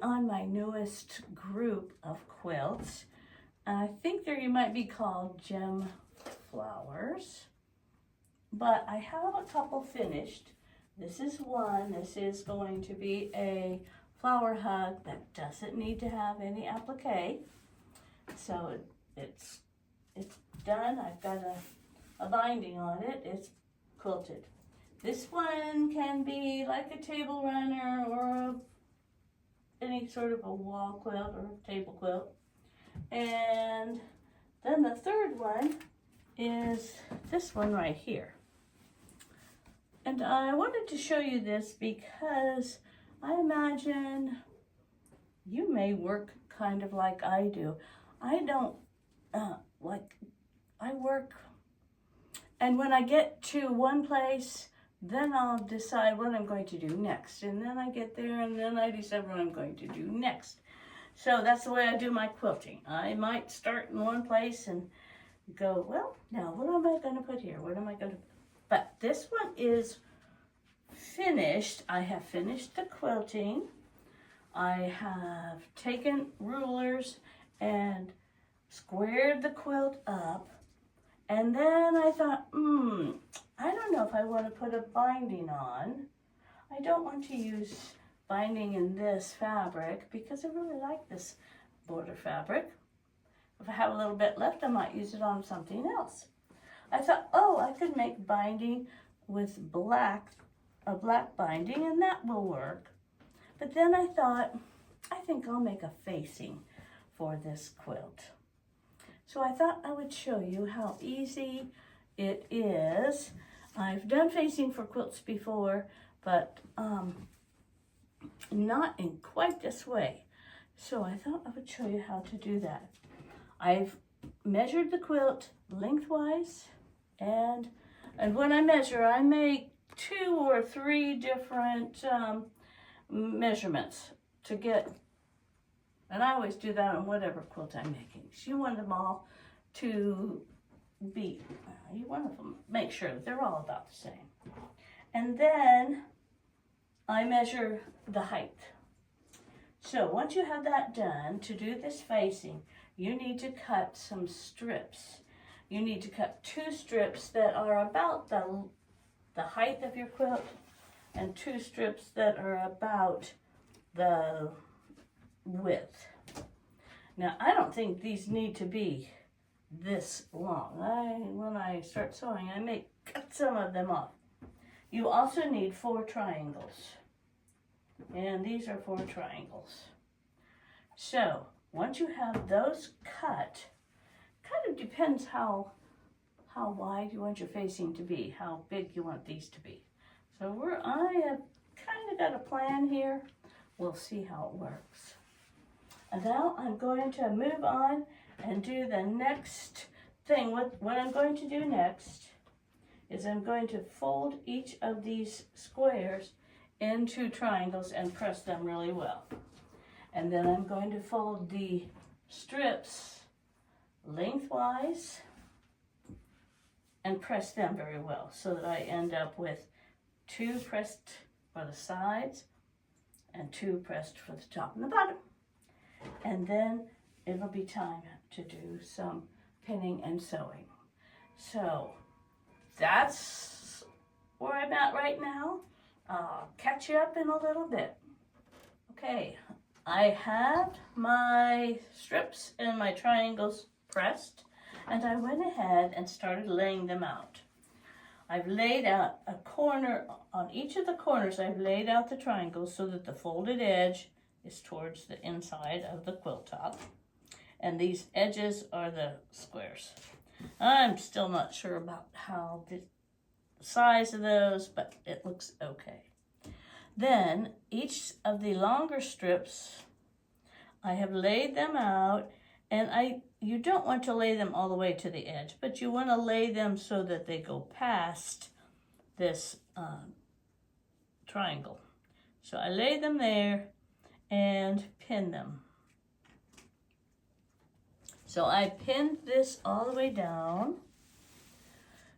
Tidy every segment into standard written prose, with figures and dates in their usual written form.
on my newest group of quilts. I think they might be called gem flowers, but I have a couple finished. This is one. This is going to be a flower hug that doesn't need to have any applique. So it's done. I've got a binding on it. It's quilted. This one can be like a table runner or any sort of a wall quilt or table quilt. And then the third one is this one right here. And I wanted to show you this because I imagine you may work kind of like I do. I don't I work, and when I get to one place, then I'll decide what I'm going to do next. And then I get there and then I decide what I'm going to do next. So that's the way I do my quilting. I might start in one place and go, well, now what am I going to put here? What am I going to, but this one is finished. I have finished the quilting. I have taken rulers and squared the quilt up. And then I thought, I don't know if I want to put a binding on. I don't want to use binding in this fabric because I really like this border fabric. If I have a little bit left, I might use it on something else. I thought, oh, I could make binding with a black binding, and that will work. But then I thought, I think I'll make a facing for this quilt. So I thought I would show you how easy it is. I've done facing for quilts before, but not in quite this way. So I thought I would show you how to do that. I've measured the quilt lengthwise, and when I measure, I make 2 or 3 different measurements to get. And I always do that on whatever quilt I'm making. So you want them all to be, you want to make sure that they're all about the same. And then I measure the height. So once you have that done, to do this facing, you need to cut some strips. You need to cut 2 strips that are about the height of your quilt and 2 strips that are about the width. Now, I don't think these need to be this long. When I start sewing, I may cut some of them off. You also need 4 triangles. And these are 4 triangles. So, once you have those cut, kind of depends how wide you want your facing to be, how big you want these to be. So I have kind of got a plan here. We'll see how it works. And now I'm going to move on and do the next thing. What I'm going to do next is I'm going to fold each of these squares into triangles and press them really well. And then I'm going to fold the strips lengthwise and press them very well so that I end up with 2 pressed for the sides and 2 pressed for the top and the bottom. And then it'll be time to do some pinning and sewing. So that's where I'm at right now. I'll catch you up in a little bit. Okay, I have my strips and my triangles pressed, and I went ahead and started laying them out. I've laid out a corner, on each of the corners I've laid out the triangles so that the folded edge is towards the inside of the quilt top. And these edges are the squares. I'm still not sure about how the size of those, but it looks okay. Then each of the longer strips, I have laid them out, and you don't want to lay them all the way to the edge, but you want to lay them so that they go past this triangle. So I lay them there and pin them. So I pinned this all the way down.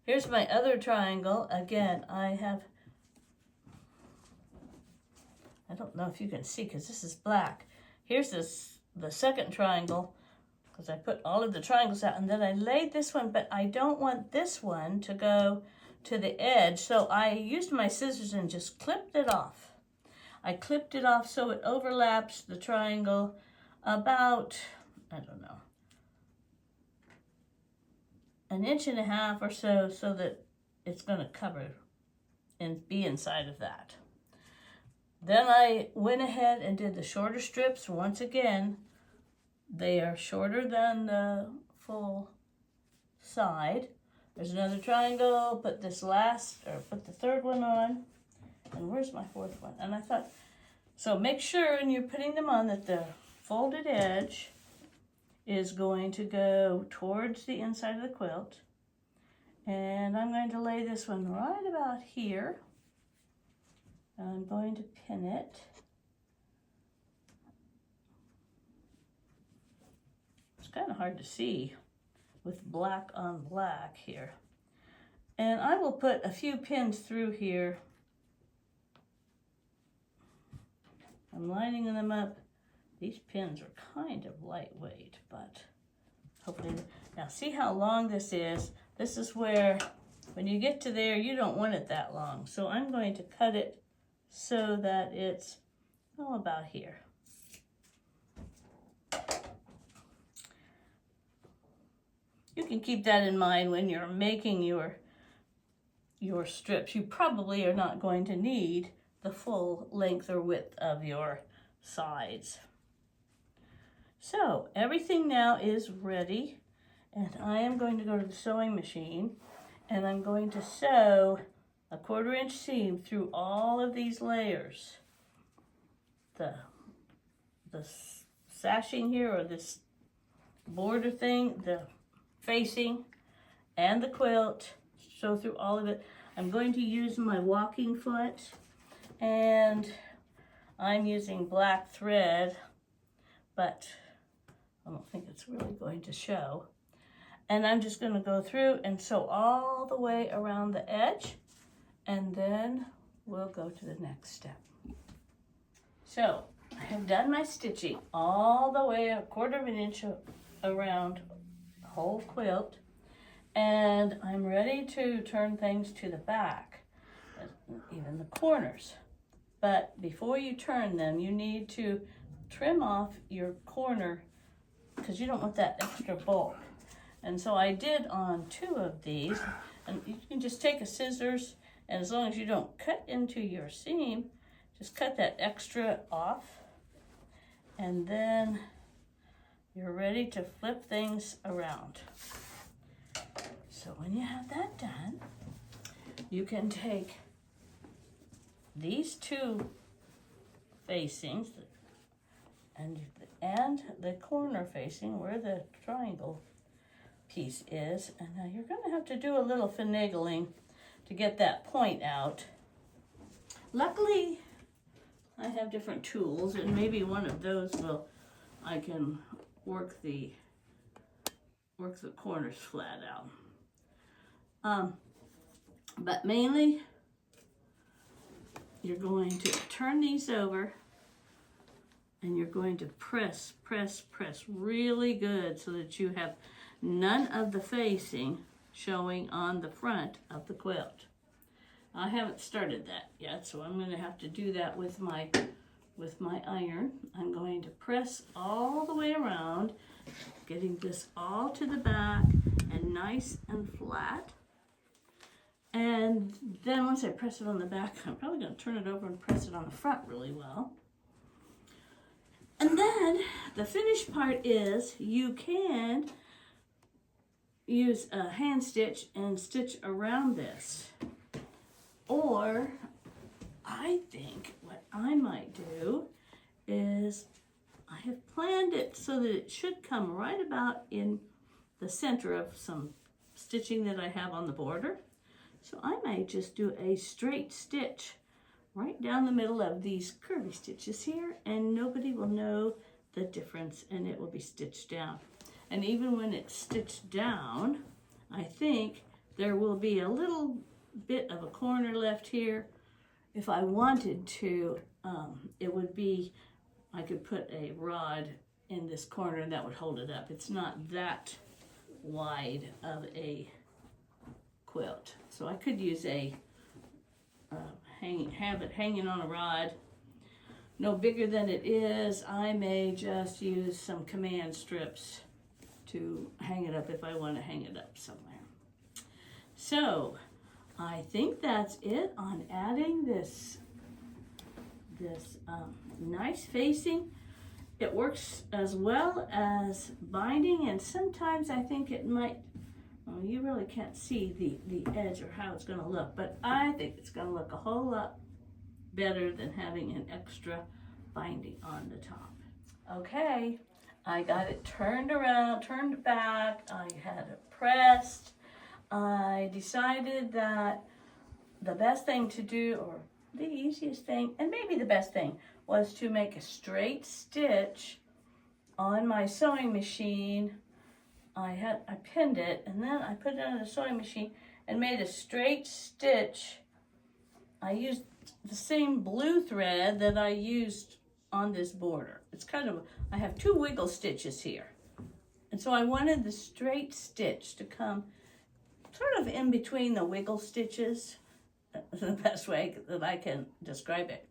Here's my other triangle. Again, I have I don't know if you can see because this is black. Here's the second triangle, because I put all of the triangles out, and then I laid this one, but I don't want this one to go to the edge, so I used my scissors and just clipped it off. I clipped it off so it overlaps the triangle about, I don't know, 1.5 inches or so, so that it's going to cover and be inside of that. Then I went ahead and did the shorter strips. Once again, they are shorter than the full side. There's another triangle, put the third one on. And where's my fourth one? And I thought, so make sure when you're putting them on that the folded edge is going to go towards the inside of the quilt. And I'm going to lay this one right about here. And I'm going to pin it. It's kind of hard to see with black on black here. And I will put a few pins through here. I'm lining them up. These pins are kind of lightweight, but hopefully, now see how long this is? This is where, when you get to there, you don't want it that long. So I'm going to cut it so that it's, about here. You can keep that in mind when you're making your strips. You probably are not going to need the full length or width of your sides. So everything now is ready, and I am going to go to the sewing machine, and I'm going to sew a 1/4 inch seam through all of these layers. The sashing here, or this border thing, the facing, and the quilt, sew through all of it. I'm going to use my walking foot, and I'm using black thread, but I don't think it's really going to show. And I'm just going to go through and sew all the way around the edge, and then we'll go to the next step. So I have done my stitching all the way 1/4 inch around the whole quilt, and I'm ready to turn things to the back, even the corners. But before you turn them, you need to trim off your corner because you don't want that extra bulk. And so I did on 2 of these, and you can just take a scissors, and as long as you don't cut into your seam, just cut that extra off, and then you're ready to flip things around. So when you have that done, you can take these 2 facings and the corner facing where the triangle piece is, and now you're going to have to do a little finagling to get that point out. Luckily, I have different tools, and maybe one of those I can work the corners flat out. But mainly, you're going to turn these over, and you're going to press really good so that you have none of the facing showing on the front of the quilt. I haven't started that yet, so I'm going to have to do that with my iron. I'm going to press all the way around, getting this all to the back and nice and flat. And then once I press it on the back, I'm probably going to turn it over and press it on the front really well. And then the finished part is you can use a hand stitch and stitch around this. Or I think what I might do is I have planned it so that it should come right about in the center of some stitching that I have on the border. So I might just do a straight stitch right down the middle of these curvy stitches here, and nobody will know the difference, and it will be stitched down. And even when it's stitched down, I think there will be a little bit of a corner left here if I wanted to it would be, I could put a rod in this corner and that would hold it up. It's not that wide of a quilt. So I could use a, have it hanging on a rod, no bigger than it is. I may just use some command strips to hang it up if I want to hang it up somewhere. So I think that's it on adding this nice facing. It works as well as binding, and sometimes I think it might, well, you really can't see the edge or how it's going to look, but I think it's going to look a whole lot better than having an extra binding on the top. Okay, I got it turned around, turned back, I had it pressed. I decided that the best thing to do, or the easiest thing, and maybe the best thing, was to make a straight stitch on my sewing machine. I pinned it, and then I put it on the sewing machine and made a straight stitch. I used the same blue thread that I used on this border. It's kind of, I have 2 wiggle stitches here. And so I wanted the straight stitch to come sort of in between the wiggle stitches, the best way that I can describe it.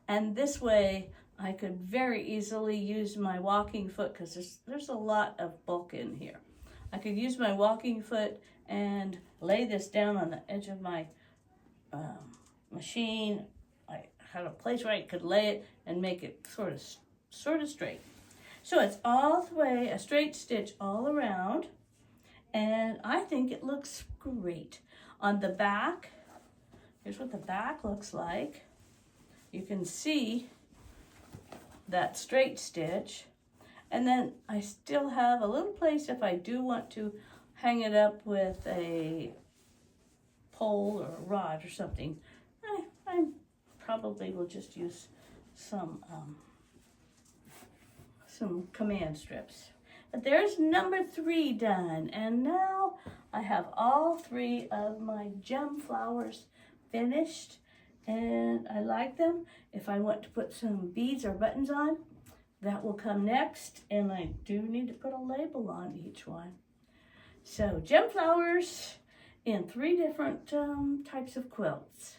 And this way I could very easily use my walking foot, because there's a lot of bulk in here. I could use my walking foot and lay this down on the edge of my machine. I had a place where I could lay it and make it sort of straight. So it's all the way a straight stitch all around, and I think it looks great. On the back, here's what the back looks like. You can see that straight stitch, and then I still have a little place if I do want to hang it up with a pole or a rod or something. I probably will just use some command strips. But there's number 3 done, and now I have all 3 of my gem flowers finished, and I like them. If I want to put some beads or buttons on, that will come next, and I do need to put a label on each one. So gem flowers in 3 different types of quilts.